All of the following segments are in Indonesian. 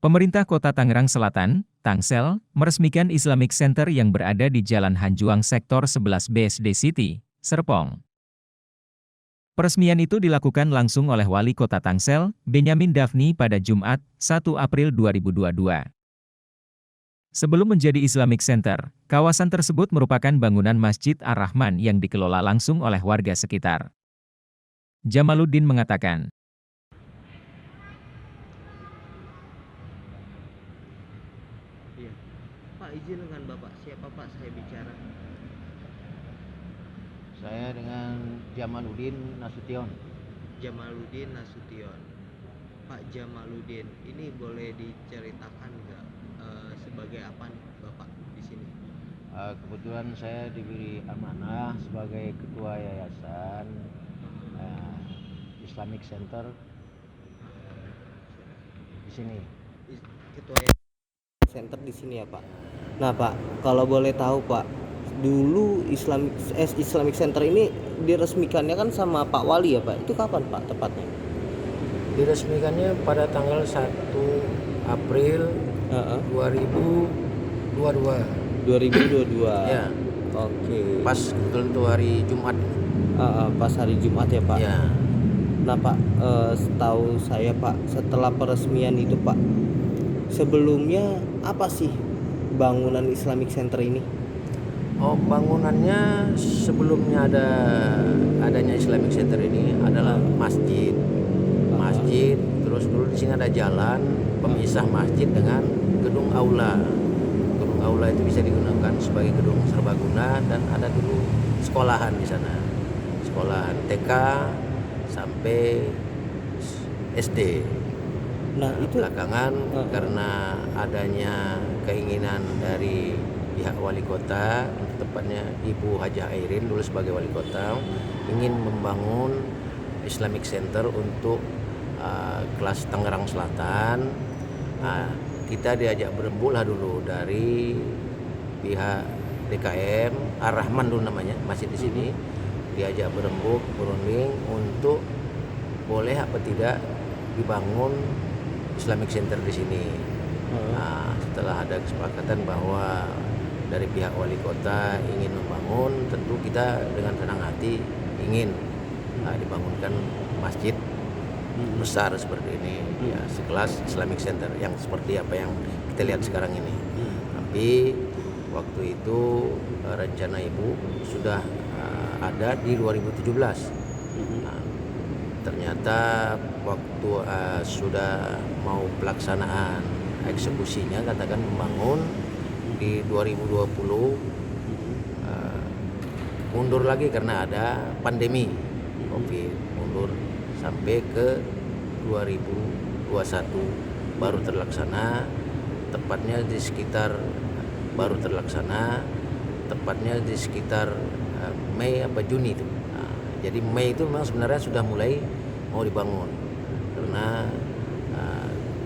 Pemerintah Kota Tangerang Selatan, Tangsel, meresmikan Islamic Center yang berada di Jalan Hanjuang Sektor 11 BSD City, Serpong. Peresmian itu dilakukan langsung oleh Wali Kota Tangsel, Benyamin Daphni pada Jumat, 1 April 2022. Sebelum menjadi Islamic Center, kawasan tersebut merupakan bangunan Masjid Ar-Rahman yang dikelola langsung oleh warga sekitar. Jamaluddin mengatakan, Iya. Pak, izin dengan Bapak siapa Pak saya bicara? Saya dengan Jamaluddin Nasution. Jamaluddin Nasution. Pak Jamaluddin, ini boleh diceritakan nggak sebagai apa nih Bapak di sini? Kebetulan saya diberi amanah sebagai ketua yayasan Islamic Center di sini. Ketua Center di sini ya Pak. Nah Pak, kalau boleh tahu Pak, dulu Islamic Center ini diresmikannya kan sama Pak Wali ya Pak. Itu kapan Pak tepatnya? Diresmikannya pada tanggal 1 April 2022. 2022. Ya, Oke. pas kebetulan itu hari Jumat. Pas hari Jumat ya Pak. Ya, Nah Pak, setahu saya Pak, setelah peresmian itu Pak, sebelumnya apa sih bangunan Islamic Center ini? bangunannya sebelumnya adanya Islamic Center ini adalah masjid. Terus dulu di sini ada jalan pemisah masjid dengan gedung aula. Gedung aula itu bisa digunakan sebagai gedung serbaguna dan ada dulu sekolahan di sana. Sekolahan TK sampai SD. Nah itu Belakangan karena adanya keinginan dari pihak wali kota, tepatnya Ibu Hajah Airin dulu sebagai wali kota, ingin membangun Islamic Center untuk kelas Tangerang Selatan. Kita diajak berembuk lah dulu dari pihak DKM Ar-Rahman dulu namanya, masih di sini, diajak berembuk berunding untuk boleh apa tidak dibangun Islamic Center di sini. Setelah ada kesepakatan bahwa dari pihak wali kota ingin membangun, tentu kita dengan senang hati ingin dibangunkan masjid besar seperti ini, ya sekelas Islamic Center yang seperti apa yang kita lihat sekarang ini. Tapi waktu itu rencana ibu sudah ada di 2017. Ternyata waktu sudah mau pelaksanaan eksekusinya, katakan membangun di 2020, mundur lagi karena ada pandemi COVID, mundur sampai ke 2021 baru terlaksana, tepatnya di sekitar Mei apa Juni itu. Jadi Mei itu memang sebenarnya sudah mulai mau dibangun, karena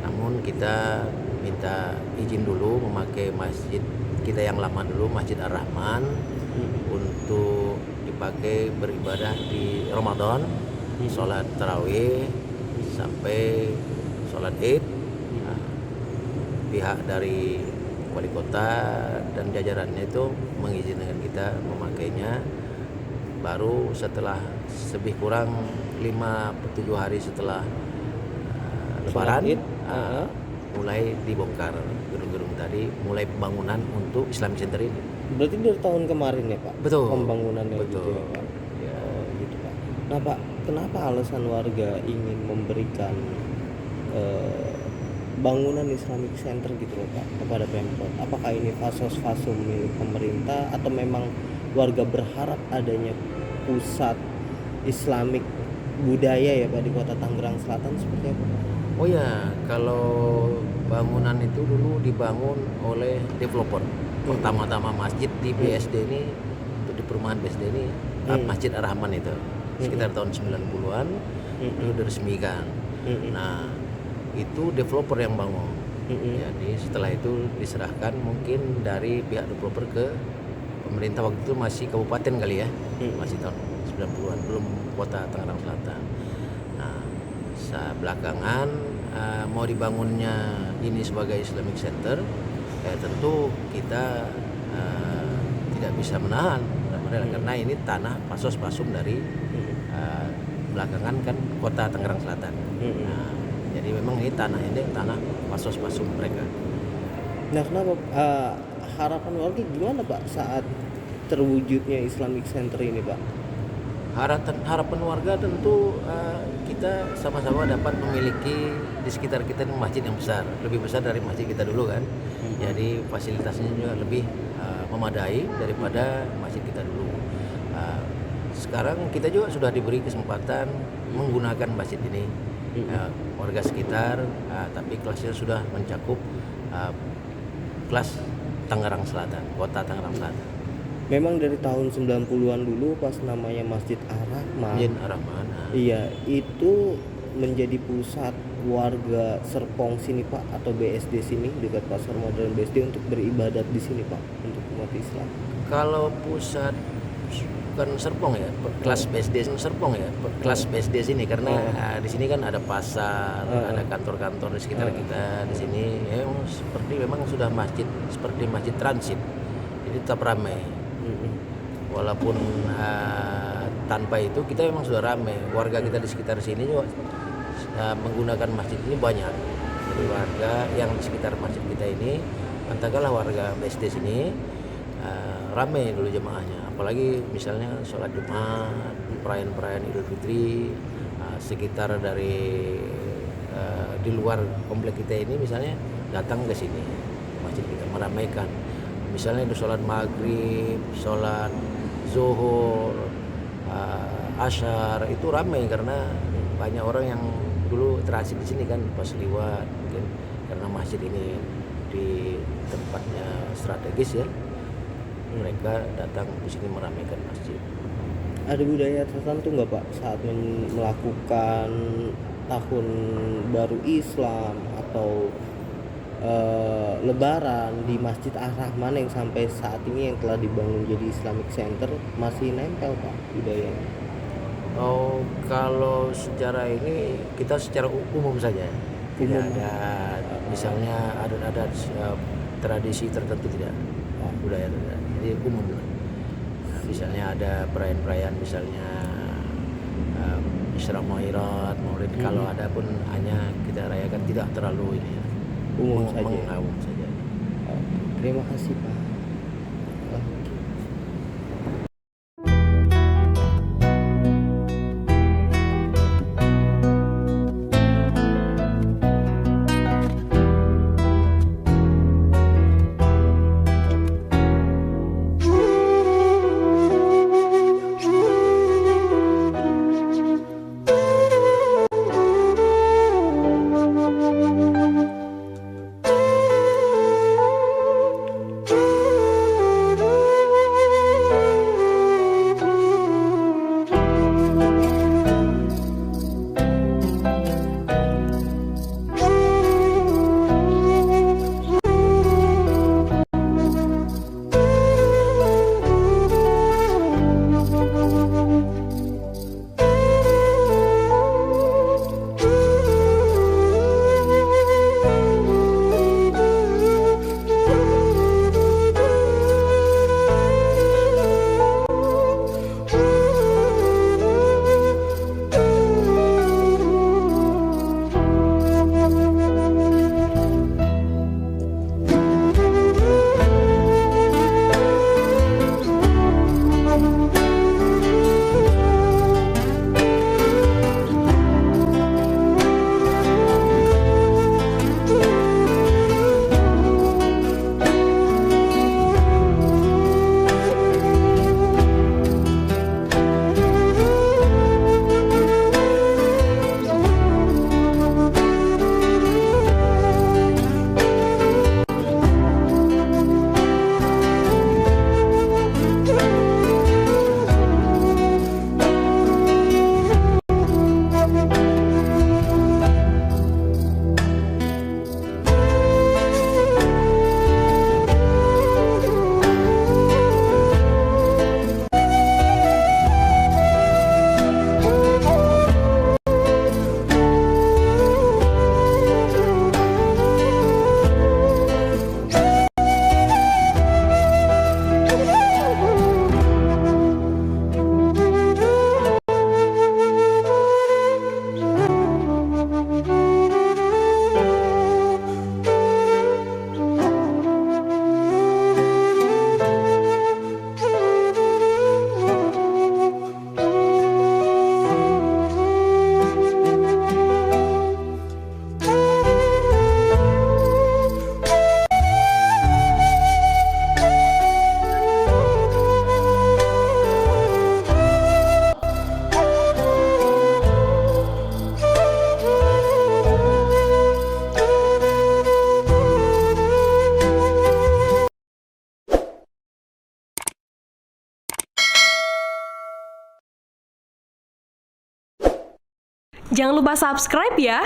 namun kita minta izin dulu memakai masjid kita yang lama dulu, Masjid Ar-Rahman, untuk dipakai beribadah di Ramadan, sholat tarawih sampai sholat Id. Pihak dari wali kota dan jajarannya itu mengizinkan kita memakainya. Baru setelah lebih kurang 5-7 hari setelah Lebaran, mulai dibongkar gedung-gedung tadi, mulai pembangunan untuk Islamic Center ini. berarti dari tahun kemarin ya Pak? Betul. Pembangunannya. Betul. Gitu ya Pak? Gitu Pak. Nah Pak, kenapa alasan warga ingin memberikan bangunan Islamic Center gitu loh Pak kepada Pemkot? Apakah ini fasos-faso milik pemerintah atau memang warga berharap adanya pusat Islamic budaya ya Pak di Kota Tangerang Selatan, seperti apa Pak? Oh ya, kalau bangunan itu dulu dibangun oleh developer. Pertama-tama masjid di BSD ini, untuk di perumahan BSD ini, Masjid Ar-Rahman itu sekitar tahun 90-an itu diresmikan. Nah, itu developer yang bangun. Jadi setelah itu diserahkan mungkin dari pihak developer ke pemerintah, waktu itu masih kabupaten kali ya, masih tahun 90-an, belum Kota Tangerang Selatan. Nah, belakangan mau dibangunnya ini sebagai Islamic Center, tentu kita tidak bisa menahan karena ini tanah pasos pasum dari belakangan kan kota Tangerang Selatan. Nah, jadi memang ini tanah pasos pasum mereka. Nah, kenapa harapan warga gimana Pak saat terwujudnya Islamic Center ini Pak? Harapan warga tentu kita sama-sama dapat memiliki di sekitar kita masjid yang besar, lebih besar dari masjid kita dulu kan. Jadi fasilitasnya juga lebih memadai daripada masjid kita dulu. Sekarang kita juga sudah diberi kesempatan menggunakan masjid ini, warga sekitar, tapi kelasnya sudah mencakup kelas Tangerang Selatan, kota Tangerang Selatan. Memang dari tahun 90-an dulu pas namanya Masjid Ar-Rahman. Masjid Ar-Rahman. Iya, itu menjadi pusat warga Serpong sini Pak, atau BSD sini dekat Pasar Modern BSD untuk beribadat di sini Pak untuk umat Islam. Kalau pusat bukan Serpong ya, kelas BSD Serpong ya, kelas BSD sini karena di sini kan ada pasar, ada kantor-kantor di sekitar kita di sini. Ya, memang sudah masjid seperti masjid transit, jadi tetap ramai. Walaupun tanpa itu kita memang sudah ramai. Warga kita di sekitar sini juga menggunakan masjid ini banyak. Jadi warga yang di sekitar masjid kita ini, katakanlah warga BSD sini ramai dulu jemaahnya. Apalagi misalnya sholat Jumat, perayaan-perayaan Idul Fitri, sekitar dari di luar komplek kita ini misalnya datang ke sini masjid kita meramaikan. Misalnya itu sholat maghrib, sholat zuhur, asyar itu ramai karena banyak orang yang dulu transit di sini kan pas liwat, mungkin karena masjid ini di tempatnya strategis ya, mereka datang di sini meramaikan masjid. Ada budaya tertentu nggak Pak saat melakukan tahun baru Islam atau Lebaran di Masjid Ar-Rahman yang sampai saat ini yang telah dibangun jadi Islamic Center masih nempel Pak budayanya? Oh, kalau secara ini kita secara umum saja, tidak ada misalnya adat-adat tradisi tertentu tidak, budaya tidak, jadi umum. Nah, misalnya ada perayaan-perayaan misalnya Isra Mi'raj, Maulid, kalau ada pun hanya kita rayakan, tidak terlalu ini. Umum saja. Umum saja. Terima kasih Pak. Jangan lupa subscribe ya.